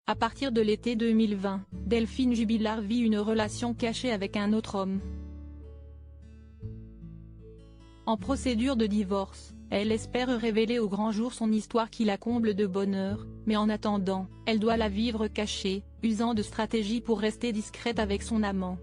À partir de l'été 2020, Delphine Jubilard vit une relation cachée avec un autre homme. En procédure de divorce, elle espère révéler au grand jour son histoire qui la comble de bonheur, mais en attendant, elle doit la vivre cachée, usant de stratégies pour rester discrète avec son amant.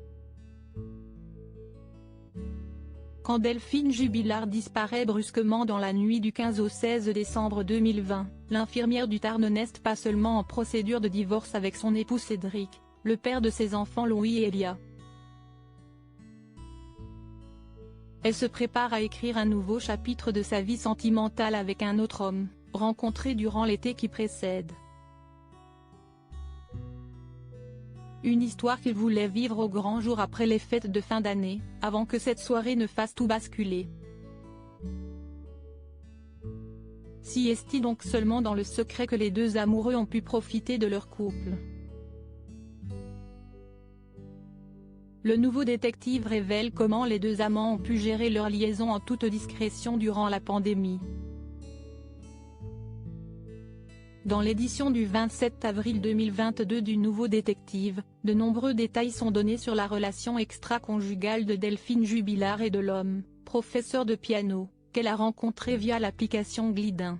Quand Delphine Jubilard disparaît brusquement dans la nuit du 15 au 16 décembre 2020, l'infirmière du Tarn n'est pas seulement en procédure de divorce avec son époux Cédric, le père de ses enfants Louis et Elia. Elle se prépare à écrire un nouveau chapitre de sa vie sentimentale avec un autre homme, rencontré durant l'été qui précède. Une histoire qu'il voulait vivre au grand jour après les fêtes de fin d'année, avant que cette soirée ne fasse tout basculer. Si est-il donc seulement dans le secret que les deux amoureux ont pu profiter de leur couple. Le nouveau détective révèle comment les deux amants ont pu gérer leur liaison en toute discrétion durant la pandémie. Dans l'édition du 27 avril 2022 du Nouveau Détective, de nombreux détails sont donnés sur la relation extra-conjugale de Delphine Jubilard et de l'homme, professeur de piano, qu'elle a rencontré via l'application Glidin.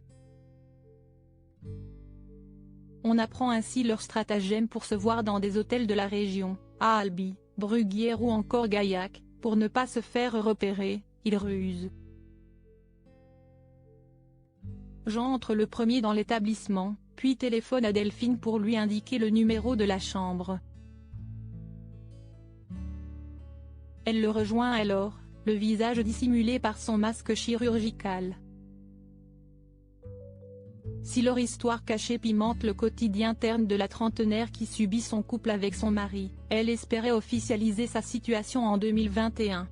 On apprend ainsi leur stratagème pour se voir dans des hôtels de la région, à Albi, Bruguière ou encore Gaillac. Pour ne pas se faire repérer, ils rusent. Jean entre le premier dans l'établissement, puis téléphone à Delphine pour lui indiquer le numéro de la chambre. Elle le rejoint alors, le visage dissimulé par son masque chirurgical. Si leur histoire cachée pimente le quotidien terne de la trentenaire qui subit son couple avec son mari, elle espérait officialiser sa situation en 2021.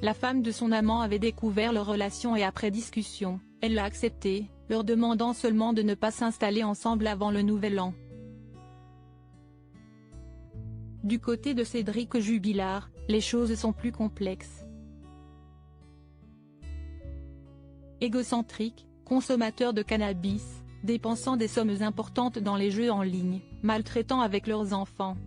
La femme de son amant avait découvert leur relation et après discussion, elle l'a accepté, leur demandant seulement de ne pas s'installer ensemble avant le nouvel an. Du côté de Cédric Jubilard, les choses sont plus complexes. Égocentrique, consommateur de cannabis, dépensant des sommes importantes dans les jeux en ligne, maltraitant avec leurs enfants.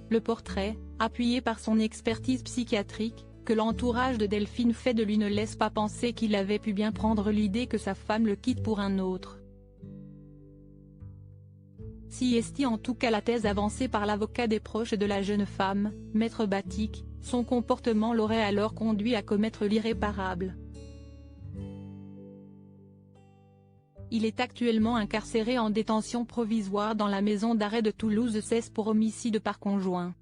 Le portrait, appuyé par son expertise psychiatrique, que l'entourage de Delphine fait de lui ne laisse pas penser qu'il avait pu bien prendre l'idée que sa femme le quitte pour un autre. Si est en tout cas la thèse avancée par l'avocat des proches de la jeune femme, Maître Batik, son comportement l'aurait alors conduit à commettre l'irréparable. Il est actuellement incarcéré en détention provisoire dans la maison d'arrêt de Toulouse-Cesse pour homicide par conjoint.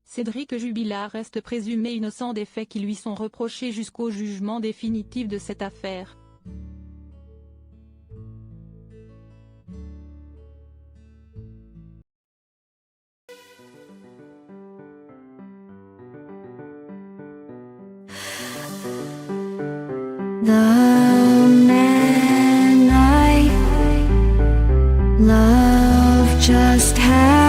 Cédric Jubilard reste présumé innocent des faits qui lui sont reprochés jusqu'au jugement définitif de cette affaire. The man I love just had